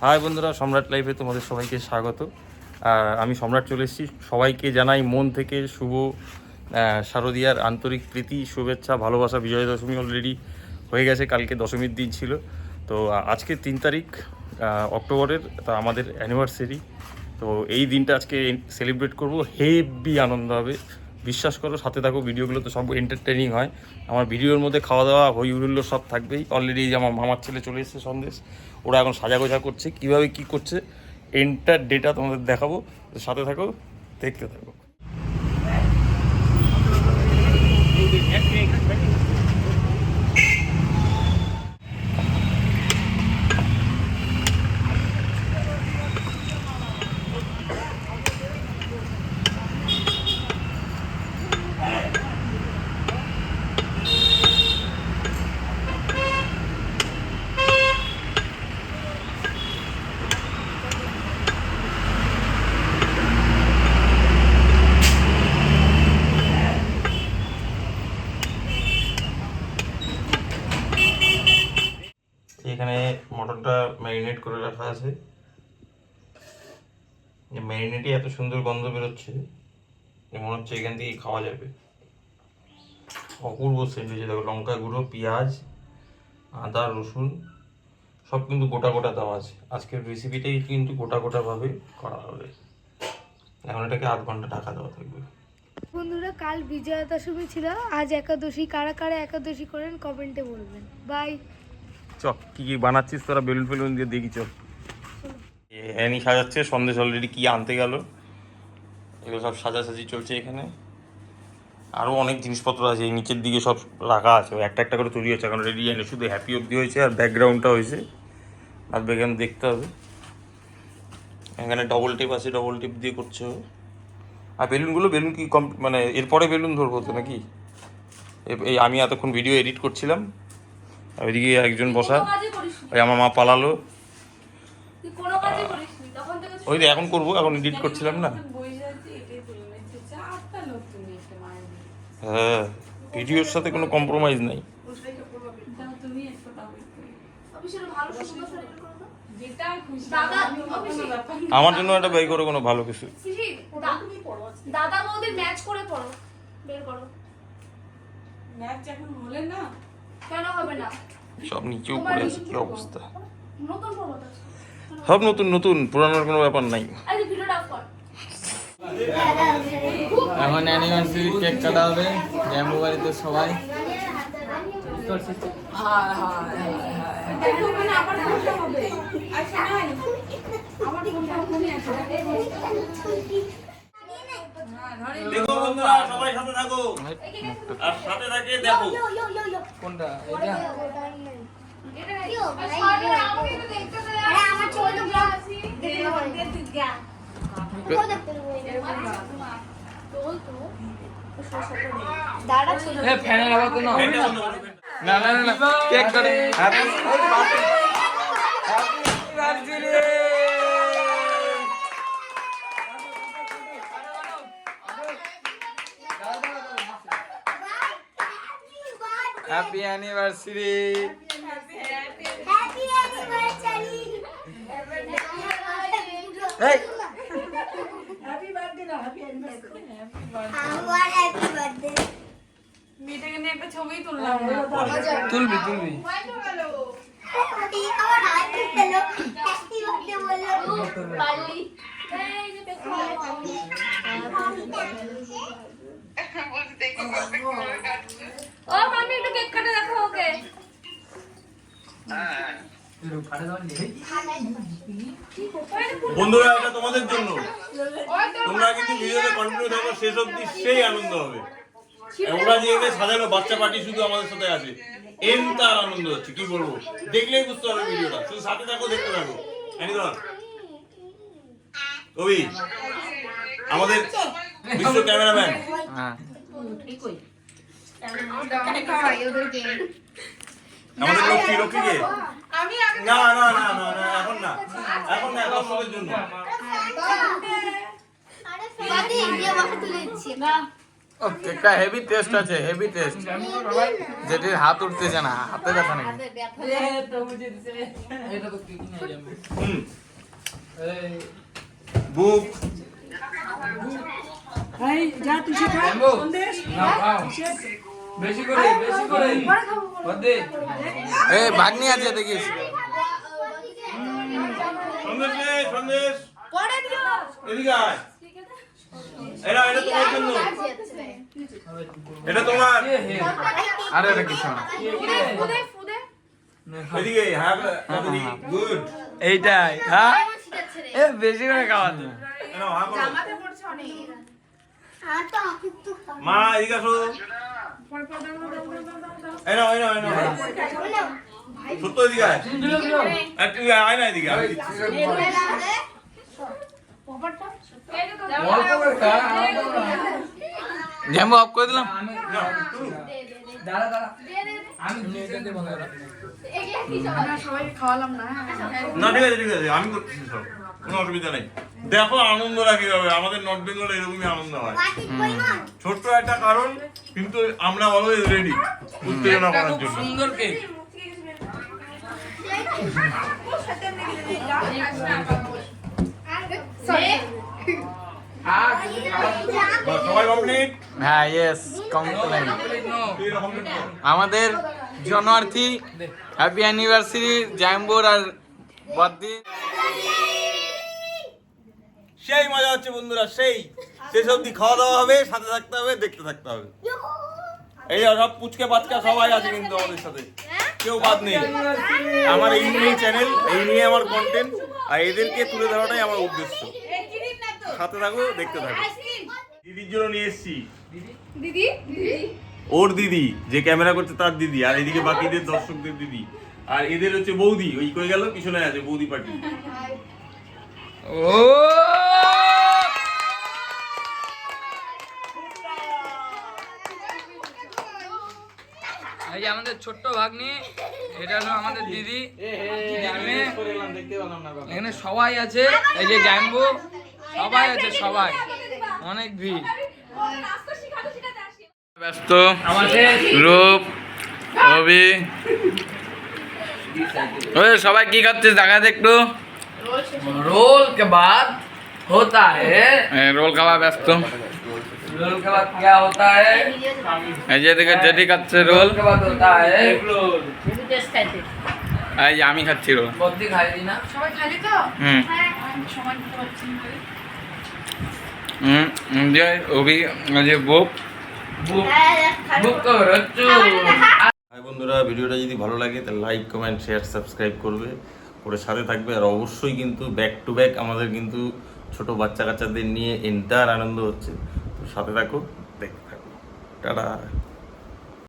High বন্ধুরা, সম্রাট লাইভে তোমাদের সবাইকে স্বাগত। আমি সম্রাট চলে এসেছি। সবাইকে জানাই মন থেকে শুভ শারদীয়ার আন্তরিক প্রীতি, শুভেচ্ছা, ভালোবাসা। বিজয়া দশমী অলরেডি হয়ে গেছে, কালকে দশমীর দিন ছিল। তো আজকে 3 তারিখ অক্টোবরের, তা আমাদের অ্যানিভার্সারি। তো এই দিনটা আজকে সেলিব্রেট করব, হেভি আনন্দ হবে, বিশ্বাস করো। সাথে থাকো, ভিডিওগুলো তো সব এন্টারটেনিং হয়। আমার ভিডিওর মধ্যে খাওয়া দাওয়া, হই হুল্লো সব থাকবেই। অলরেডি আমার মামার ছেলে চলে এসেছে সন্দেশ, ওরা এখন সাজাগোজা করছে। কীভাবে কী করছে এন্টার ডেটা তোমাদের দেখাবো, সাথে থাকো, দেখতে থাকো। এখানে মটনটা ম্যারিনেট করে রাখা আছে। ম্যারিনেটে এত সুন্দর গন্ধ বেরোচ্ছে, মনে হচ্ছে এখান থেকে খাওয়া যাবে। অপূর্ব সেন্ট হয়েছে। দেখো, লঙ্কা গুঁড়ো, পেঁয়াজ, আদা, রসুন সব কিন্তু গোটা গোটা দেওয়া আছে। আজকের রেসিপিটাই কিন্তু গোটা গোটাভাবে করা হবে। এখন এটাকে 8 ঘন্টা ঢাকা দেওয়া থাকবে। বন্ধুরা, কাল বিজয়া দশমী ছিল, আজ একাদশী। কারা কারা একাদশী করেন কমেন্টে বলবেন। বাই। চ কি কি বানাচ্ছিস তোরা? বেলুন ফেলুন দিয়ে দেখি। চ অ্যানি সাজাচ্ছে, সন্দেশ অলরেডি কি আনতে গেল। এগুলো সব সাজাসাজি চলছে এখানে। আরও অনেক জিনিসপত্র আছে, এই নিচের দিকে সব রাখা আছে। একটা একটা করে তৈরি হচ্ছে এখন। রেডি এনে শুধু হ্যাপি অবধি হয়েছে, আর ব্যাকগ্রাউন্ডটা হয়েছে, আর ব্যাকগ্রাউন্ড দেখতে হবে। এখানে ডবল টিপ আছে, ডবল টিপ দিয়ে করছে ও। আর বেলুন কি মানে এরপরে বেলুন ধরবো তো নাকি? এই আমি এতক্ষণ ভিডিও এডিট করছিলাম, ওইদিকে একজন বসা, ওই আমার মা পালালো। ওই যে এখন করবো, এখন এডিট করছিলাম না। হ্যাঁ, ভিডিওর সাথে কোনো কম্প্রোমাইজ নাই। আমার জন্য একটা বের করো কোনো ভালো কিছু। দাদা বৌদি ম্যাচ করে পড়ো, বের করো। ম্যাচ এখন হলে না, কেন হবে না? সব নিচেও পড়ে আছে, কি অবস্থা। নতুন পড়ো, সব নতুন নতুন, পুরানোর কোনো ব্যাপার নাই। আরে ভিডিওটা অফ কর। এখন অ্যানিভার্সারি কেক কাটা হবে, জ্যাম্বু বাড়িতে সবাই। দেখো বন্ধুরা, সবাই সাথে থাকো, আর সাথে থাকে দেখো। কোনটা এটা? ফ্যানের আওয়াজ তো না। না না না, কেক কাটে। Happy birthday. Happy anniversary. Happy anniversary. এই হ্যাপি বার্থডে না, হ্যাপি অ্যানিভার্সারি। আমার হ্যাপি বার্থডে। মেয়েটাকে নিয়ে একটা ছবি তুললাম। তুলবি তুলবি। আমার হাত দিলো, হ্যাপি বার্থডে বললো। পারলি? এই যে দেখো, ও মামি একটু কেক কাটা দেখো ওকে। বন্ধুরা, এটা তোমাদের জন্য। তোমরা কিন্তু ভিডিওতে কন্টিনিউ থাকো শেষ অবধি, সেই আনন্দ হবে। ওরা যেভাবে সাজানো, বাচ্চা পার্টি শুধু আমাদের সাথে আছে, তার আনন্দ হচ্ছে। কি বলবো, দেখলেই বুঝতে পারবে ভিডিওটা। শুধু সাথে থাকো, দেখতে থাকো। কবি আমাদের বিশ্ব ক্যামেরাম্যান। হ্যাঁ, আমাদের লক্ষ্মীকে না না না না না, এখন না, এখন না, দর্শকের জন্য। দাদি দিয়ে বসে তুলে দিচ্ছি না। ও কেকটা হেভি টেস্ট আছে, হেভি টেস্ট। যেটির হাত উঠতেছে না, হাতে ব্যথা নেই। বুক এই যা তুই খা সন্দেশ বেশি করে, বেশি করে। এই ভাগ্নি আছে দেখিস। সন্দেশ এদিকে আয়। এটা তোমার জন্য, এটা তোমার। আরে এটা কিছু না। এদিকে হ্যাঁ, গুড। এইটাই, হ্যাঁ এ বেশি করে খাওয়াতে। মা এদিকে আসো। এই নাও, এই নাও, এই নাও। সত্য এদিকে আয়। আর তুই আয় না এদিকে, আমি দিচ্ছি। জ্যাম্বো অফ করে দিলাম। না ঠিক আছে, ঠিক আছে, আমি করতেছি সব, কোনো অসুবিধা নেই। দেখো আনন্দটা কিভাবে, আমাদের নর্থ বেঙ্গলে এরকমই আনন্দ হয়। ছোট্ট একটা কারণ, কিন্তু আমরা অলওয়েজ রেডি উত্তেজনা করার জন্য। সুন্দর কেক। সবাই কমপ্লিট। হ্যাঁ ইয়েস কমপ্লেন। আমাদের জন্মার্থী হ্যাপি অ্যানিভার্সারি জ্যাম্বোর আর বদ্দি। সেই মজা হচ্ছে বন্ধুরা, সেই শেষ অবধি খাওয়া দাওয়া হবে, সাথে থাকতে হবে, দেখতে থাকতে হবে। এই সব পুচকে বাচ্চা সবাই আছে কিন্তু আমাদের সাথে, কেউ বাদ নেই। আমার এই নিয়ে চ্যানেল, এই নিয়ে আমার কন্টেন্ট, আর এদেরকে তুলে ধরাটাই আমার উদ্দেশ্য। সাথে থাকো, দেখতে থাকো। দিদির জন্য নিয়ে এসেছি ওর দিদি, যে ক্যামেরা করছে তার দিদি, আর এদিকে বাকিদের দর্শকদের দিদি, আর এদের হচ্ছে বৌদি। ওই কই গেল, পিছনে আছে বৌদি পার্টি। ও এই যে আমাদের ছোট্ট ভাগ্নি, এটা হলো আমাদের দিদি। এখানে সবাই আছে, এই যে জ্যাম্বো সবাই আছে, সবাই অনেক ভিড়। ব্যস্ত রূপ রবি, ওই সবাই কি খাচ্ছিস দেখাতে একটু। रोल के बाद होता है रोल खावा ব্যস্ত। रोल के बाद क्या होता है, এই যে দেখে যেটি খাচ্ছে রোল के बाद होता है रोल। এই যে আমি খাচ্ছি রোল। বদ্দি খাইলি না? সবাই খালি তো? সবাই খেতে পাচ্ছেন বলে। যে ওবি যে বুক বুক তো রচ্চু। হাই বন্ধুরা, ভিডিওটা যদি ভালো লাগে তাহলে লাইক, কমেন্ট, শেয়ার, সাবস্ক্রাইব করবে, করে সাথে থাকবে। আর অবশ্যই কিন্তু ব্যাক টু ব্যাক আমাদের কিন্তু ছোট বাচ্চা কাচ্চাদের নিয়ে এন্টার আনন্দ হচ্ছে। তো সাথে থাকো, দেখতে থাকো। টাটা।